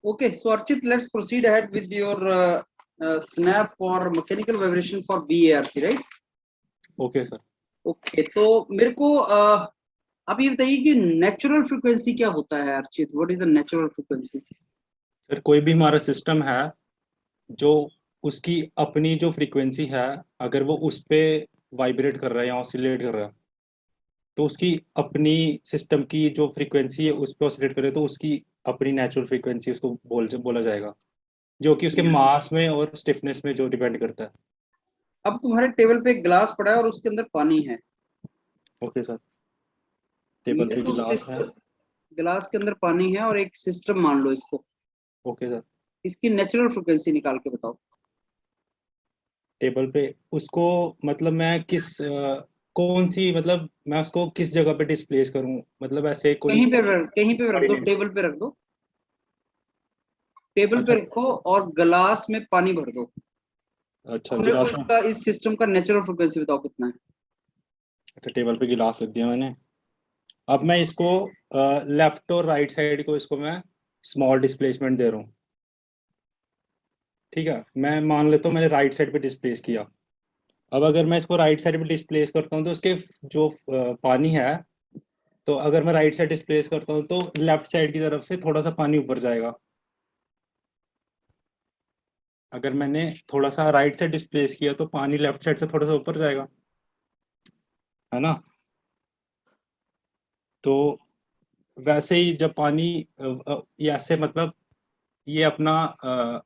Okay, so Archit, let's proceed ahead with your snap for mechanical vibration for BARC, right? Okay sir. Okay, तो मेरे को आप ये बताइए कि नेचुरल फ्रीक्वेंसी क्या होता है Archit? What is the natural frequency? Sir कोई भी हमारा सिस्टम है जो उसकी अपनी जो फ्रीक्वेंसी है, अगर वो उस पे वाइब्रेट कर रहा है या ऑसिलेट कर रहा है, तो उसकी अपनी सिस्टम की जो फ्रीक्वेंसी है उस पे ऑसिलेट करे तो उसकी अपनी नेचुरल फ्रीक्वेंसी उसको बोला जाएगा, जो कि उसके मास में और स्टिफनेस में जो डिपेंड करता है। अब तुम्हारे टेबल पे एक ग्लास पड़ा है और उसके अंदर पानी है। Okay sir. टेबल मेरे पे को गिलास है। ग्लास के अंदर पानी है और एक सिस्टम मान लो इसको। Okay sir. इसकी नेचुरल फ्रीक्वेंसी निकाल के बताओ। टेबल पे उसको, मतलब मैं कौन सी, मतलब मैं उसको किस जगह पे डिस्प्लेस करूं, मतलब ऐसे कोई कहीं पे रख दो, कोऑर्डिनेट्स। टेबल पे रख दो। टेबल पे अच्छा। रखो और ग्लास में पानी भर दो। अच्छा अब मेरे को गिलास में। इसका इस सिस्टम का नेचुरल फ्रीक्वेंसी बताओ कितना है। अच्छा टेबल पे गिलास रख दिया मैंने। अब मैं इसको लेफ्ट और राइट साइड को इसको मैं स्मॉल डिस्प्लेसमेंट दे रहा हूँ। ठीक है, मैं मान लेता हूँ मैंने राइट साइड पे डिस्प्लेस किया। अब अगर मैं इसको राइट साइड पे डिस्प्लेस करता हूँ तो उसके जो पानी है, तो अगर मैं राइट साइड डिस्प्लेस करता हूँ तो लेफ्ट साइड की तरफ से थोड़ा सा पानी ऊपर जाएगा। अगर मैंने थोड़ा सा राइट साइड डिस्प्लेस किया तो पानी लेफ्ट साइड से थोड़ा सा ऊपर जाएगा, है ना। तो वैसे ही जब पानी ये ऐसे, मतलब ये अपना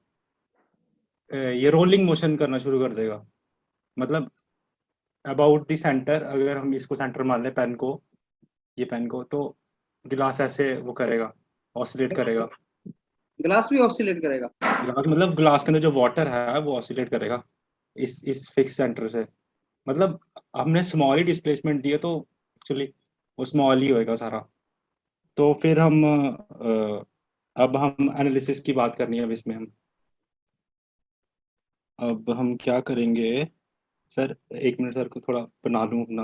ये रोलिंग मोशन करना शुरू कर देगा, मतलब अबाउट द सेंटर। अगर हम इसको सेंटर मान लें पेन को, ये पेन को, तो गिलास ऐसे वो करेगा, ऑसिलेट करेगा। ग्लास भी ऑसिलेट करेगा? गिलास मतलब ग्लास के अंदर जो वाटर है वो ऑसिलेट करेगा इस फिक्स सेंटर से। मतलब हमने स्मॉल ही डिस्प्लेसमेंट दिया तो एक्चुअली वो स्मॉल ही होएगा सारा। तो फिर अब हम एनालिसिस की बात करनी है अब इसमें हम। अब हम क्या करेंगे सर, एक मिनट सर को थोड़ा बना लूँ अपना।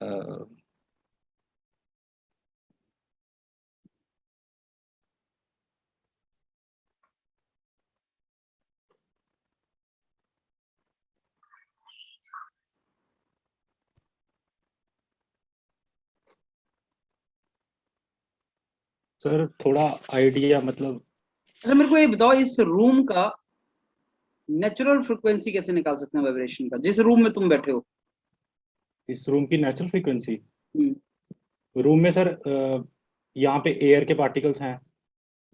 अ, सर थोड़ा आइडिया, मतलब अच्छा, मेरे को ये बताओ, इस रूम का नेचुरल फ्रीक्वेंसी कैसे निकाल सकते हैं वाइब्रेशन का, जिस रूम में तुम बैठे हो? इस रूम की नेचुरल फ्रीक्वेंसी। हम्म, रूम में सर यहाँ पे एयर के पार्टिकल्स हैं।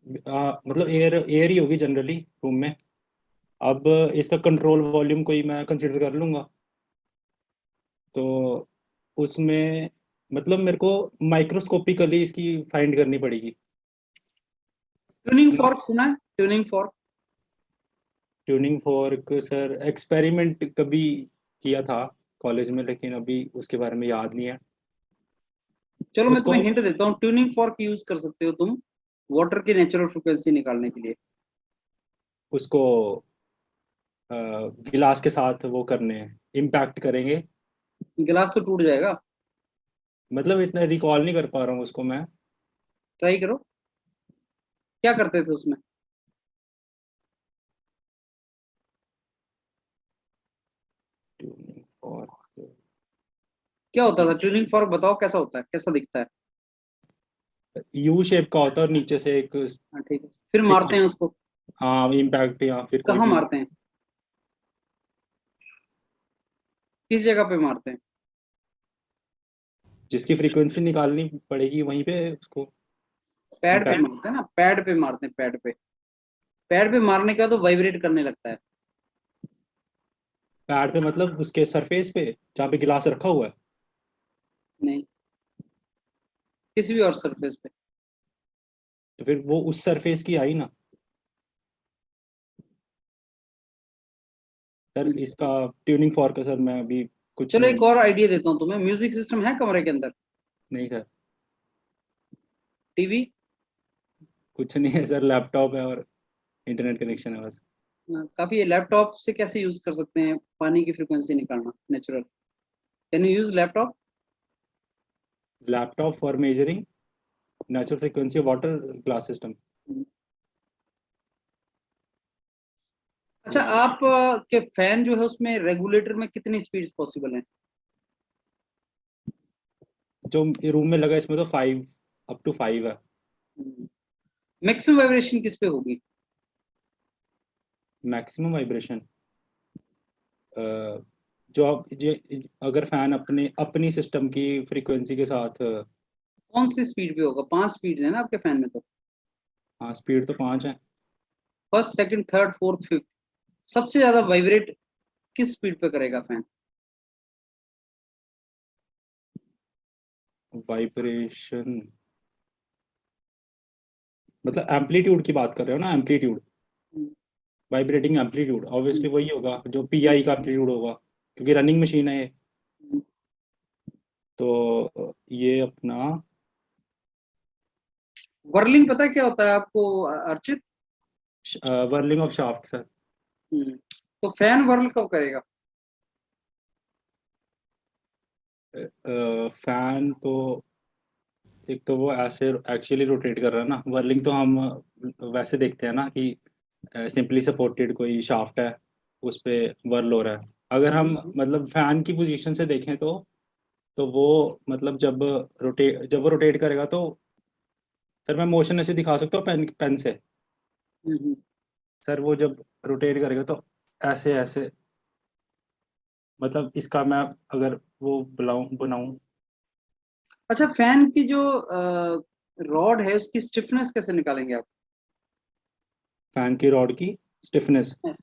मतलब एयर एयर ही होगी जनरली रूम में। अब इसका कंट्रोल वॉल्यूम कोई मैं कंसिडर कर लूँगा, तो उसमें मतलब मेरे को माइक्रोस्कोपिकली इसकी फाइंड करनी पड़ेगी। ट्यूनिंग फॉर्क सुना है? Tuning fork. Tuning fork sir experiment कभी किया था कॉलेज में, लेकिन अभी उसके बारे में याद नहीं है चलो मैं उसको। तुम्हें हिंट देता हूँ, ट्यूनिंग फॉर्क यूज कर सकते हो तुम वाटर की नेचुरल फ्रीक्वेंसी निकालने के लिए। उसको गिलास के साथ वो करने इम्पैक्ट करेंगे। गिलास तो टूट जाएगा। मतलब इतना रिकॉल नहीं कर पा रहा हूँ उसको मैं। ट्राई करो, क्या करते थे उसमें? ट्यूनिंग फॉर्क क्या होता था ट्यूनिंग फॉर्क? बताओ कैसा होता है, कैसा दिखता है? यू शेप का होता है और नीचे से एक हाँ ठीक है, फिर टिप। मारते हैं उसको। हाँ इम्पैक्ट, या फिर कोई कहाँ भी मारते हैं? किस जगह पे मारते हैं? जिसकी फ्रीक्वेंसी निकालनी पड़ेगी वहीं पे उसको पैड पे इम्पैक्ट। मारते हैं ना, पैड पे मारते हैं, पैड पे। पैड पे मारने के बाद वो वाइब्रेट करने लगता है। पैड पे मतलब उसके सरफेस पे जहाँ पे गिलास रखा हुआ है। नहीं, किसी भी और सरफेस पे। तो फिर वो उस सरफेस की आई ना सर। इसका ट्यूनिंग फॉर्क का सर मैं अभी कुछ चलो नहीं। एक और आइडिया देता हूँ तुम्हें, म्यूजिक सिस्टम है कमरे के अंदर? नहीं सर, टीवी? कुछ नहीं है सर, लैपटॉप है और इंटरनेट कनेक्शन है बस। काफी है। लैपटॉप से कैसे यूज कर सकते हैं पानी की फ्रीक्वेंसी निकालना natural? Can you use laptop? Laptop for measuring. Natural frequency of water glass system. अच्छा, आप के फैन जो है उसमें रेगुलेटर में कितनी स्पीड्स पॉसिबल हैं? जो रूम में लगा है इसमें तो 5 अप टू 5 है। मैक्सिमम वाइब्रेशन किस पे होगी? मैक्सिमम वाइब्रेशन जो आप अगर फैन अपने अपनी सिस्टम की फ्रीक्वेंसी के साथ, कौन सी स्पीड पे होगा? 5 स्पीड है ना आपके फैन में तो। हाँ स्पीड तो 5 है। First, second, third, fourth, fifth, सबसे ज्यादा वाइब्रेट किस स्पीड पे करेगा फैन? वाइब्रेशन मतलब एम्पलीट्यूड की बात कर रहे हो ना? एम्पलीट्यूड, वाइब्रेटिंग एम्पलीट्यूड ऑब्वियसली वही होगा जो पीआई का एम्पलीट्यूड होगा, क्योंकि रनिंग मशीन है ये। तो ये अपना वर्लिंग पता है क्या होता है आपको Archit? Whirling of shaft sir. तो फैन वर्ल कब करेगा? फैन तो एक तो वो ऐसे एक्चुअली रोटेट कर रहा है ना, वर्लिंग तो हम वैसे देखते हैं ना कि सिंपली सपोर्टेड कोई शाफ्ट है उस पे वर्ल हो रहा है। अगर हम मतलब फैन की पोजीशन से देखें तो वो मतलब जब वो रोटेट करेगा तो सर मैं मोशन ऐसे दिखा सकता हूँ पेन पेन से। सर वो जब रोटेट करेगा तो ऐसे ऐसे, मतलब इसका मैं अगर वो बनाऊं। अच्छा, फैन की जो रॉड है उसकी स्टिफनेस कैसे निकालेंगे आप? फैन की रॉड की स्टिफनेस Yes.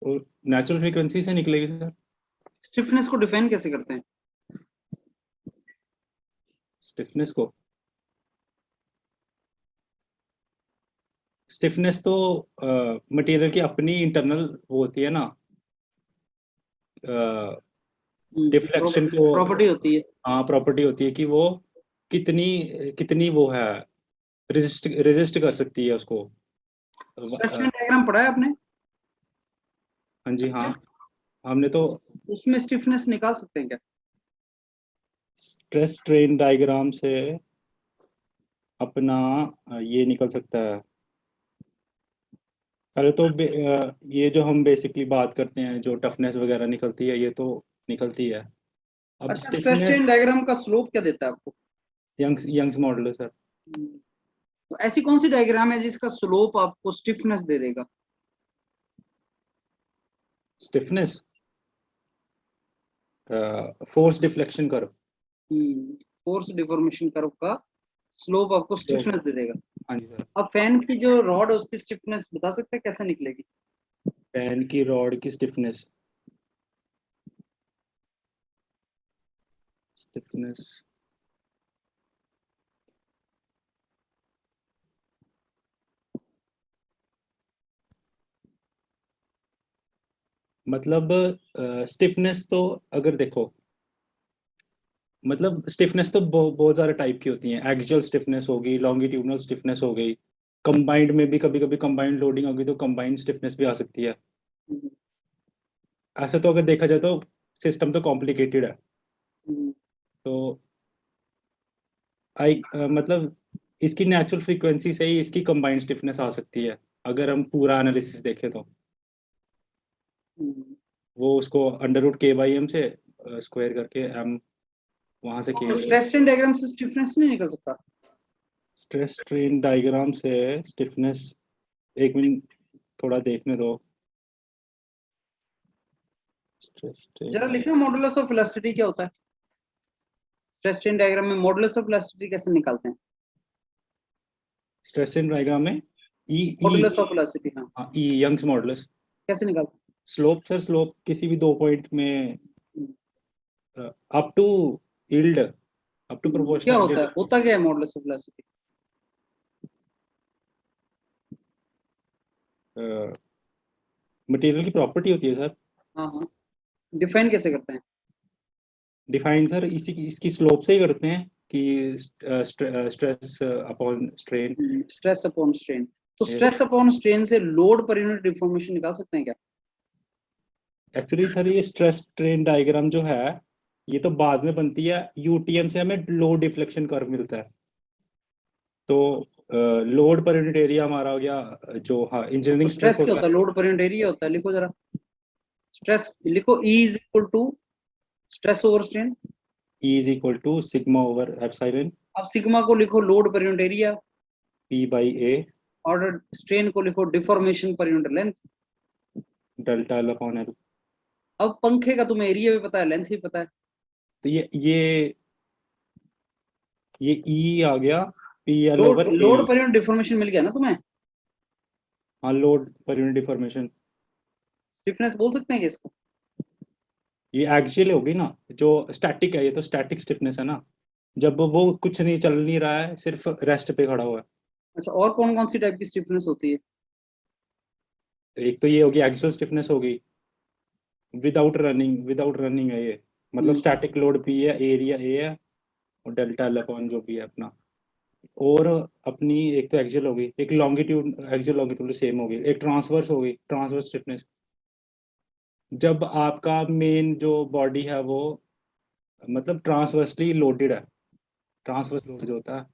तो नेचुरल फ्रीक्वेंसी से निकलेगी सर। स्टिफनेस को डिफाइन कैसे करते हैं? स्टिफनेस को, स्टिफनेस तो मटेरियल की अपनी इंटरनल वो होती है ना, डिफ्लेक्शन को। प्रॉपर्टी होती है। हाँ प्रॉपर्टी होती है कि वो कितनी कितनी वो है, रेजिस्ट रेजिस्ट कर सकती है उसको। स्ट्रेस हाँ स्ट्रेन डायग्राम पढ़ा है आपने? जी हाँ, हमने तो उसमें स्टिफनेस निकाल सकते हैं क्या? स्ट्रेस स्ट्रेन डायग्राम से अपना ये निकल सकता है। पहले तो ये जो हम बेसिकली बात करते हैं जो टफनेस वगैरह निकलती है ये तो निकलती है। अब अच्छा, स्ट्रेस स्टिफनेस स्ट्रेन डायग्राम का स्लोप क्या देता है आपको? यंग्स मॉडल है सर। तो ऐसी कौन सी डायग्राम है जिसका स्लोप आपको स्टिफनेस दे देगा? Stiffness force deflection curve. Force deformation curve का स्लोप आपको तो स्टिफनेस दे देगा। हाँ जी सर। अब फैन की जो रॉड है उसकी स्टिफनेस बता सकते हैं कैसे निकलेगी? पेन की रॉड की स्टिफनेस, स्टिफनेस मतलब स्टिफनेस तो अगर देखो, मतलब स्टिफनेस तो बहुत सारे टाइप की होती हैं। एक्सियल स्टिफनेस होगी, लॉन्गिट्यूडनल स्टिफनेस हो गई, कंबाइंड में भी कभी कभी कंबाइंड लोडिंग होगी तो कंबाइंड स्टिफनेस भी आ सकती है। ऐसे तो अगर देखा जाए तो सिस्टम तो कॉम्प्लिकेटेड है। तो मतलब इसकी नेचुरल फ्रीक्वेंसी से ही इसकी कंबाइंड स्टिफनेस आ सकती है अगर हम पूरा एनालिसिस देखें तो। वो उसको अंडर रूट के बाई एम से स्क्वायर करके एम वहां से तो किया गया। स्ट्रेस स्ट्रेन डायग्राम से स्टिफनेस नहीं निकल सकता? स्ट्रेस स्ट्रेन डायग्राम से स्टिफनेस, एक मिनट थोड़ा देखने दो। स्ट्रेस जरा स्ट्रेन लिखना मॉडुलस ऑफ इलास्टिसिटी क्या होता है? स्ट्रेस स्ट्रेन डायग्राम में मॉडुलस ऑफ इलास्टिसिटी कैसे निकालते हैं? स्ट्रेस स्ट्रेन डायग्राम में ई मॉडुलस ई ऑफ इलास्टिसिटी, हाँ, हाँ ई यंग्स मॉडुलस। कैसे निकालते स्लोप सर, स्लोप किसी भी दो पॉइंट में हैं? Up to yield, up to क्या प्रोपोर्शनल। होता क्या है मॉडुलस ऑफ इलास्टिसिटी? मटेरियल की प्रॉपर्टी होती है सर। हाँ हाँ, डिफाइन कैसे करते हैं? डिफाइन सर इसी की इसकी स्लोप से ही करते हैं कि stress upon strain. Stress upon strain. तो स्ट्रेस अपॉन स्ट्रेन से लोड पर यूनिट डिफॉर्मेशन निकाल सकते हैं क्या? एक्चुअली सर ये स्ट्रेस स्ट्रेन डायग्राम जो है ये तो बाद में बनती है, यूटीएम से हमें लोड डिफ्लेक्शन कर्व मिलता है। तो लोड पर यूनिट एरिया हमारा हो गया जो, हाँ, तो इंजीनियरिंग स्ट्रेस स्ट्रेस क्या होता होता है? लोड पर यूनिट एरिया होता है, लिखो जरा। स्ट्रेस लिखो, E is equal to stress over strain. है, E is equal to sigma over epsilon अब सिग्मा को लिखो लोड पर unit area, P by A और स्ट्रेन को लिखो डिफॉर्मेशन पर unit length. Delta L upon L. अब पंखे का तुम्हें एरिया भी पता है, लेंथ भी पता है। तो ये E आ गया पी एल लोड ओवर ए। लोड पर यूनिट डिफॉर्मेशन मिल गया ना तुम्हें? हाँ, लोड पर यूनिट डिफॉर्मेशन। स्टिफनेस बोल सकते हैं कि इसको? ये एक्सियल होगी ना, जो स्टैटिक है, ये तो स्टैटिक स्टिफनेस है ना, जब वो कुछ नहीं चल नहीं रहा है, सिर्फ रेस्ट पे खड़ा हुआ है। अच्छा, और कौन कौन सी टाइप की स्टिफनेस होती है? एक तो ये होगी एक्सियल स्टिफनेस होगी, विदाउट रनिंग है ये, मतलब हम्म, स्टैटिक लोड पी है, एरिया ए है, और डेल्टा एल अपॉन जो भी है अपना। और अपनी एक तो एक्सियल होगी, एक लॉन्गिट्यूड, एक्सियल लॉन्गिट्यूड सेम होगी, एक ट्रांसवर्स होगी, ट्रांसवर्स स्टिफनेस, जब आपका मेन जो बॉडी है वो मतलब ट्रांसवर्सली लोडेड है, ट्रांसवर्स लोड जो होता है,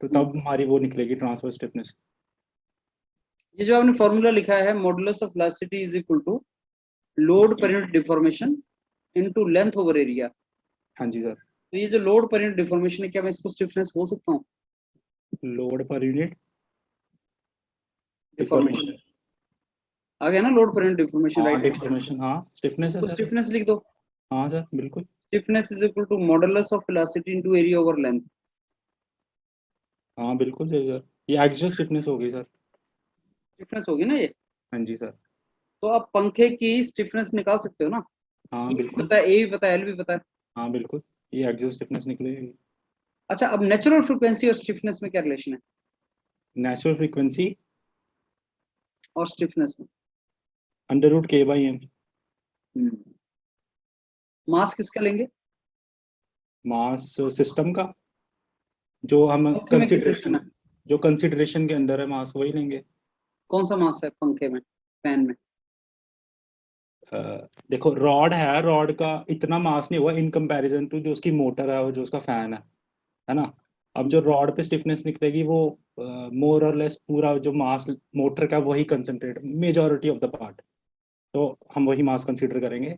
तो हम्म। तब हमारी वो निकलेगी ट्रांसवर्स स्टिफनेस। ये जो आपने फॉर्मूला लिखा है, modulus of elasticity is equal to load पर unit deformation into length over area. हाँ जी सर। तो ये जो लोड पर यूनिट डिफॉर्मेशन है, क्या मैं इसको स्टिफनेस बोल सकता हूँ? लोड पर यूनिट डिफॉर्मेशन डिफॉर्मेशन। आ गया ना, लोड पर यूनिट डिफॉर्मेशन, हाँ, राइट? डिफॉर्मेशन, हाँ, स्टिफनेस है इसको सर। स्टिफनेस लिख दो। हाँ सर, बिल्कुल। Stiffness is equal to modulus of elasticity into area over length. हाँ, बिल्कुल सही सर, ये एक्सियल स्टिफनेस हो गई सर। स्टिफनेस होगी ना ये? हाँ जी सर। तो आप पंखे की स्टिफनेस निकाल सकते हो ना? हाँ E भी बिल्कुल। पता है, ए भी पता है, एल भी पता है। हाँ बिल्कुल, ये एक्सियल स्टिफनेस निकलेगी। अच्छा, अब नेचुरल फ्रीक्वेंसी और स्टिफनेस में क्या रिलेशन है? नेचुरल फ्रीक्वेंसी और स्टिफनेस में? अंडर रूट के बाई एम। मास किसका लेंगे? मास सिस्टम का, जो हम पंखे में किस सिस्टम कंसिडरेशन, है? जो कंसिडरेशन के अंदर है, मास वही लेंगे। कौन सा मास है पंखे में, फैन में? अ, देखो, रॉड है, रॉड का इतना मास नहीं हुआ इन कंपैरिजन टू जो उसकी मोटर है और जो उसका फैन है ना। अब जो रॉड पे स्टिफनेस निकलेगी वो मोर और लेस पूरा जो मास मोटर का वही concentrate, majority of the part, तो हम वही मास कंसीडर करेंगे।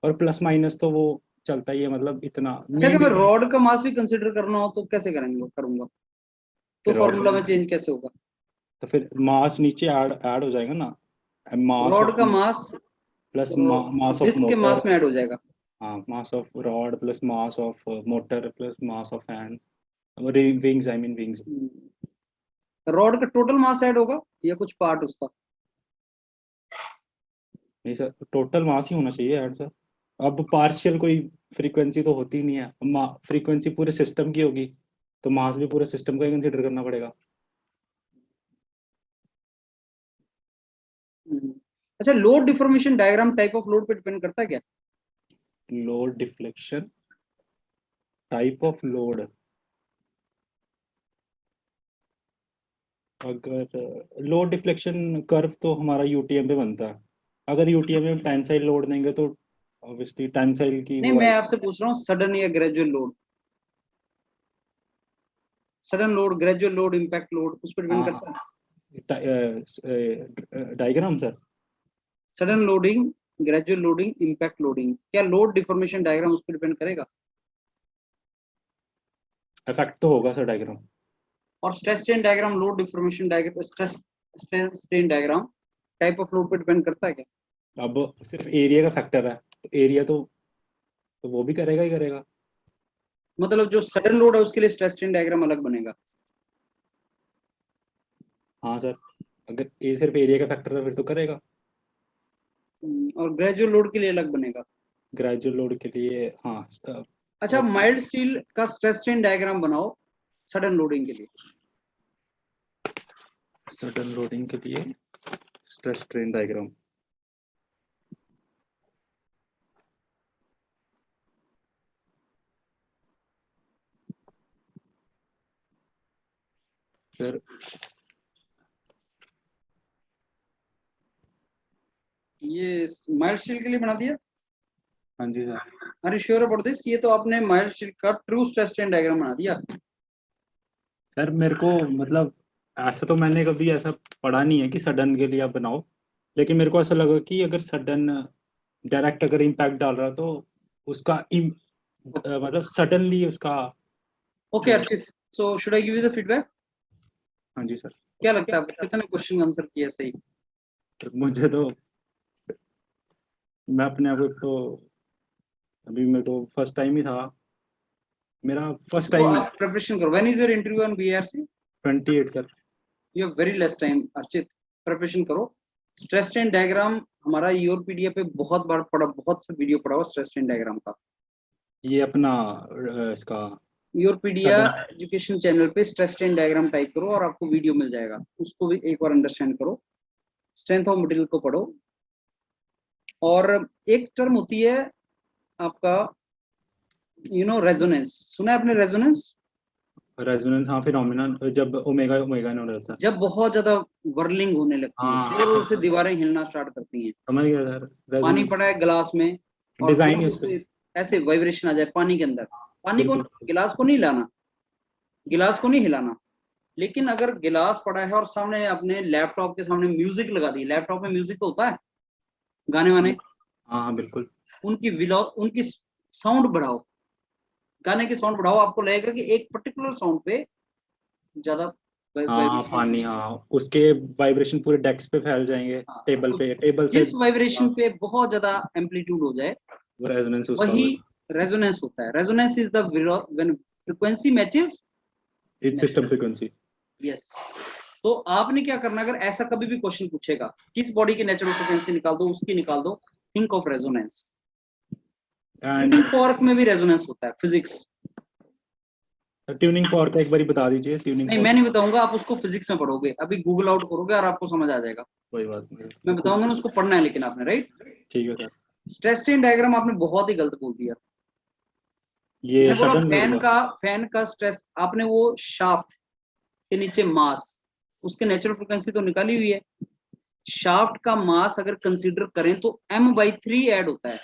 और प्लस माइनस तो वो चलता ही है, मतलब इतना अच्छा, अगर मेनली। मैं रॉड का मास भी कंसिडर करना हो तो कैसे करेंगे, करूंगा? तो फिर रॉड फॉर्मूला में का, चेंज कैसे होगा? तो फिर मास नीचे ऐड ऐड हो जाएगा ना, मास रॉड ऑफ का mass plus mass of disc के मास मोटर। में ऐड हो जाएगा। हाँ, mass of rod plus mass of motor plus mass of fan, wings, I mean wings. Rod का टोटल मास ऐड होगा या कुछ पार्ट उसका? नहीं सर, टोटल मास ही होना चाहिए ऐड सर। अब पार्शियल कोई फ्रीक्वेंसी तो होती नहीं है, फ्रीक्वेंसी पूरे सिस्टम की होगी, तो मास भी पूरे सिस्टम का ही कंसिडर करना पड़ेगा। अच्छा, load deformation diagram type of load पे डिपेंड करता है क्या? Load deflection type of load, अगर लोड डिफ्लेक्शन कर्व तो हमारा यूटीएम पे बनता है, अगर यूटीएम में टेंसाइल लोड देंगे तो ऑब्वियसली टेंसाइल की नहीं, वो मैं आएगी। आपसे पूछ रहा हूँ सडन या gradual load. Sudden load, gradual load, impact load, उस पर डिपेंड हाँ, करता है? Diagram sir. Sudden loading, gradual loading, impact loading, क्या लोड डिफॉर्मेशन डायग्राम उस पर डिपेंड करेगा? इफेक्ट तो होगा सर डायग्राम। और stress strain diagram, load deformation diagram, stress strain diagram type of load पे डिपेंड करता है क्या? अब सिर्फ एरिया का फैक्टर है, तो एरिया तो वो भी करेगा ही करेगा। मतलब जो सडन लोड है उसके लिए स्ट्रेस स्ट्रेन डायग्राम अलग बनेगा? हाँ सर, अगर ये सिर्फ एरिया का फैक्टर है फिर तो करेगा। और ग्रेजुअल लोड के लिए अलग बनेगा? ग्रेजुअल लोड के लिए हाँ। अच्छा, माइल्ड स्टील का स्ट्रेस स्ट्रेन डायग्राम बनाओ सडन लोडिंग के लिए। सडन लोडिंग के लिए स्ट्रेस स्ट्रेन डायग्राम। सर, ये माइल्ड स्टील के लिए बना दिया। हाँ जी sir. Are you sure about this? ये तो आपने माइल्ड स्टील का ट्रू स्ट्रेस स्ट्रेन डायग्राम बना दिया। सर मेरे को मतलब ऐसा तो मैंने कभी ऐसा पढ़ा नहीं है कि सडन के लिए आप बनाओ, लेकिन मेरे को ऐसा लगा कि अगर सडन डायरेक्ट अगर इम्पैक्ट डाल रहा तो उसका मतलब सडनली उसका ओके जो। Archit, so should I give you the feedback? हाँ जी सर। क्या लगता है आपको कितने क्वेश्चन आंसर किया सही? मुझे तो, मैं अपने आप को तो अभी मेरे को फर्स्ट टाइम ही था, मेरा फर्स्ट इसको टाइम है। आप प्रिपरेशन करो। When is your interview on BRC? 28 sir. You have very less time Archit, preparation करो। स्ट्रेस स्ट्रेन डायग्राम हमारा योर पीडीएफ पे बहुत बार पढ़ा, बहुत से वीडियो पढ़ा हुआ स्ट्रेस स्ट्रेन डायग्राम का। ये अपना इसका योर पीडिया सडन। एजुकेशन चैनल पे स्ट्रेस स्ट्रेन डायग्राम टाइप करो और आपको वीडियो मिल जाएगा, उसको भी एक बार अंडरस्टैंड करो। स्ट्रेंथ ऑफ मटेरियल को पढ़ो। और एक टर्म होती है आपका रेजोनेंस, सुना है आपने रेजोनेंस? रेजोनेंस, हाँ फिनोमिनन, जब ओमेगा ओमेगा नहीं रहता है। जब बहुत ज्यादा वर्लिंग होने लगती है, हाँ जोर से दीवारें हिलना स्टार्ट करती हैं। समझ गया सर। पानी रेजोनेंस पड़ा है गिलास में और डिजाइन है जोर उस पे। से ऐसे वाइब्रेशन आ जाए पानी के अंदर, पानी को, बिल्कुल। गिलास को नहीं हिलाना, गिलास को नहीं हिलाना। लेकिन अगर गिलास पड़ा है और सामने अपने लैपटॉप के सामने म्यूजिक लगा दी, लैपटॉप में म्यूजिक तो होता है, गाने वाने, हाँ हाँ बिल्कुल। उनकी साउंड बढ़ाओ, गाने की साउंड बढ़ाओ, आपको लगेगा कि एक पर्टिकुलर साउंड पे ज्यादा हाँ वाइब्रेशन पानी, होगी। हाँ उसके वाइब्रेशन पूरे डेस्क पे फैल जाएंगे, हाँ, टेबल तो पे, टेबल से। जिस वाइब्रेशन हाँ, पे बहुत ज्यादा एम्पलीट्यूड हो जाए वो रेजोनेंस उसका वही होगा। रेजोनेंस होता है। Resonance is the when frequency matches it's system frequency. Yes. तो आपने क्या करना, अगर ऐसा कभी भी क्वेश्चन पूछेगा किस बॉडी की नेचुरल फ्रीक्वेंसी निकाल दो, उसकी निकाल दो, think of resonance. And tuning fork में भी रेजोनेंस होता है, फिजिक्स। ट्यूनिंग फॉर्क का एक बार बता दीजिए, ट्यूनिंग नहीं मैं फॉर्क। नहीं बताऊंगा, आप उसको फिजिक्स में पढ़ोगे, अभी गूगल आउट करोगे और आपको समझ आ जाएगा। कोई बात नहीं, मैं वो खुद। बताऊंगा ना, उसको पढ़ना है लेकिन आपने, राइट? ठीक है सर। स्ट्रेस स्ट्रेन डायग्राम आपने बहुत ही गलत बोल दिया। ये मैंने बोला सडन लोड का। फैन का स्ट्रेस, आपने वो शाफ्ट के नीचे मास, उसके नेचुरल फ्रिक्वेंसी तो निकाली हुई है। शाफ्ट का मास अगर कंसीडर करें तो m/3 ऐड होता है,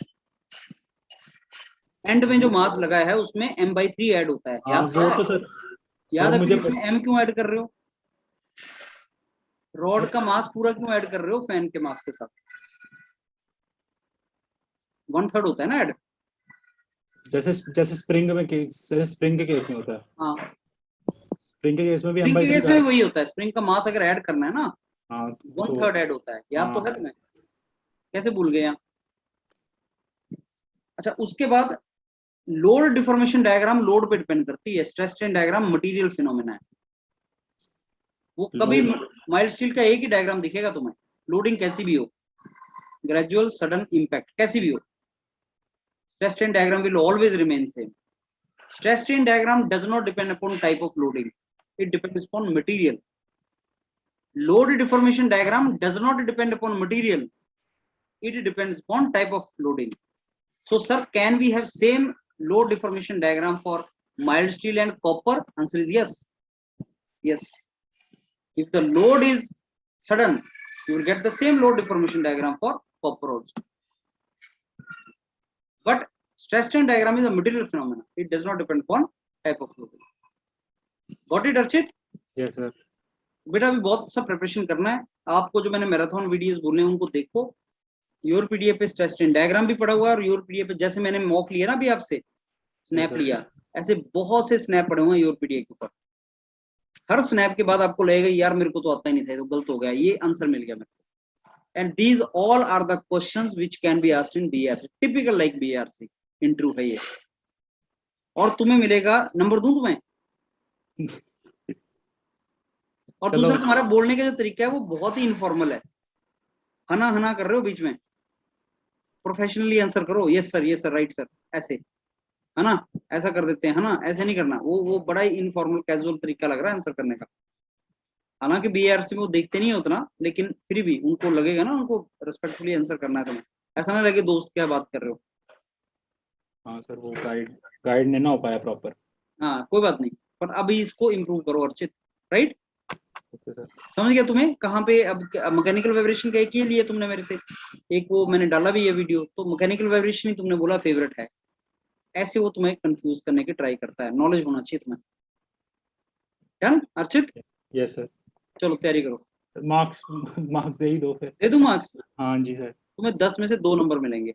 एंड में जो मास लगा है उसमें m/3 ऐड होता है, हाँ वो तो सर। सर याद है? फिर मुझे इसमें m क्यों ऐड कर रहे हो? रॉड का मास पूरा क्यों ऐड कर रहे हो फैन के मास के साथ? 1/3 होता है ना ऐड। जैसे जैसे स्प्रिंग के केस में होता है। हाँ, स्प्रिंग के केस में भी एम स्प्रिंग बाई के थ्री केस का में है। वही होता है, स्प्रिंग का मास अगर ऐड करना है ना, हाँ 1/3 ऐड होता है, याद तो है हाँ तुम्हें? कैसे भूल गए यहाँ? अच्छा, उसके बाद लोड डिफॉर्मेशन डायग्राम लोड पे डिपेंड करती है, stress strain diagram material phenomena है। वो कभी लोड। माइल्ड स्टील का एक ही डायग्राम दिखेगा तुम्हें, लोडिंग कैसी भी हो, ग्रेजुअल सडन इंपैक्ट कैसी भी हो, stress strain diagram will always remain same. Stress strain diagram does not depend upon type of loading, it depends upon material. Load deformation diagram does not depend upon material, it depends upon type of loading. So sir, can we have same load deformation diagram for mild steel and copper? Answer is yes. Yes, if the load is sudden, you will get the same load deformation diagram for copper also. But stress strain diagram is a material phenomena, it does not depend upon type of loading. Got it Archit? Yes sir. बेटा अभी बहुत सा preparation करना है आपको, जो मैंने marathon videos बोले हैं उनको देखो। योर पीडीएफ पे स्ट्रेस स्ट्रेन डायग्राम भी पड़ा हुआ है, और योर पीडीएफ पे जैसे मैंने मॉक लिया ना अभी आपसे, स्नैप सर लिया, ऐसे बहुत से स्नैप पड़े हुए हैं योर पीडीएफ के ऊपर। हर स्नैप के बाद आपको लगेगा यार मेरे को तो आता ही नहीं था, तो गलत हो गया, ये आंसर मिल गया मेरे को। And these all are the questions which can be asked in BRC, typical like BRC interview है ये। और तुम्हें मिलेगा, नंबर दूं तुम्हें? और चलो। दूसरा, तुम्हारा बोलने का जो तरीका है वो बहुत ही इनफॉर्मल है, हना हना कर रहे हो बीच में, प्रोफेशनली आंसर करो, यस सर राइट सर, ऐसे है ना, ऐसा कर देते हैं है ना, ऐसे नहीं करना। वो बड़ा ही इनफॉर्मल कैजुअल तरीका लग रहा है आंसर करने का। हालांकि बीआरसी में वो देखते नहीं है उतना, लेकिन फिर भी उनको लगेगा ना, उनको रिस्पेक्टफुली आंसर करना है तुम्हें, ऐसा ना लगे दोस्त क्या बात कर रहे हो। हाँ सर, वो गाइड गाइड नहीं ना हो पाया प्रॉपर। हाँ कोई बात नहीं, पर अभी इसको इम्प्रूव करो अर्चित, राइट? Okay sir. समझ गया तुम्हें कहाँ पे? अब मैकेनिकल वाइब्रेशन का एक ही लिए तुमने मेरे से, एक वो मैंने डाला भी है वीडियो, तो मैकेनिकल वाइब्रेशन ही तुमने बोला फेवरेट है, ऐसे वो तुम्हें कंफ्यूज करने की ट्राई करता है। नॉलेज होना चाहिए तुम्हें। डन अर्चित? Yes sir. चलो तैयारी करो। मार्क्स मार्क्स दे ही दो फिर। दे दूं मार्क्स? हाँ जी सर। तुम्हें 10 में से 2 नंबर मिलेंगे।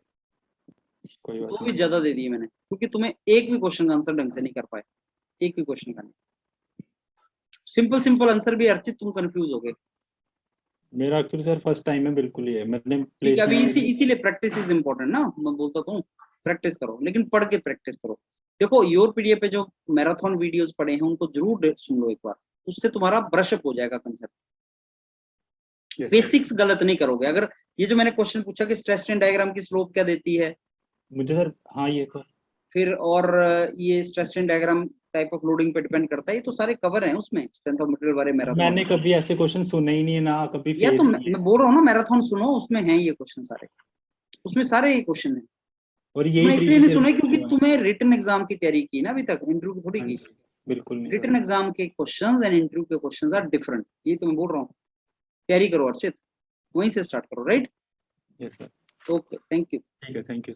कोई बात 2 भी नहीं। ज्यादा दे दिए मैंने, क्योंकि तुम्हें एक भी क्वेश्चन का आंसर ढंग से नहीं कर पाए। एक भी क्वेश्चन का नहीं। सिंपल आंसर भी अर्चित तुम कंफ्यूज हो गए। मेरा एक्चुअली सर फर्स्ट टाइम है, बिल्कुल ही है, मैंने ठीक है, अभी प्लेसमेंट। इसीलिए प्रैक्टिस इज इंपॉर्टेंट ना, मैं बोलता तो हूँ प्रैक्टिस करो, लेकिन पढ़ के प्रैक्टिस करो। देखो योर पीडीएफ पे जो मैराथन वीडियोस पड़े हैं उनको जरूर सुन लो एक बार, उससे तुम्हारा ब्रशअप हो जाएगा कंसेप्ट। बेसिक्स गलत नहीं करोगे। अगर ये जो मैंने क्वेश्चन पूछा कि स्ट्रेस स्ट्रेन डायग्राम की स्लोप क्या देती है, मुझे सर, हाँ ये तो फिर और ये stress strain diagram type of loading पे डिपेंड करता है, ये तो सारे कवर हैं उसमें स्ट्रेंथ ऑफ मटेरियल वाले मैराथन। मैंने कभी ऐसे क्वेश्चन सुने ही नहीं है, ना कभी या तो फेस किए। मैं बोल रहा हूँ ना, मैराथन सुनो, उसमें हैं ये क्वेश्चन सारे, उसमें सारे ये क्वेश्चन हैं। और यही तुमने इसलिए नहीं प्रीवियस सुना ईयर क्योंकि में। तुम्हें रिटन एग्जाम की तैयारी की ना अभी तक, इंटरव्यू की थोड़ी हाँ की। जी, बिल्कुल नहीं रिटन सर। एग्जाम के क्वेश्चंस एंड इंटरव्यू के क्वेश्चंस आर डिफरेंट, ये तो मैं बोल रहा हूँ। तैयारी करो अर्चित, वहीं से स्टार्ट करो। Right? Yes sir. Okay, thank you. ठीक है, थैंक यू।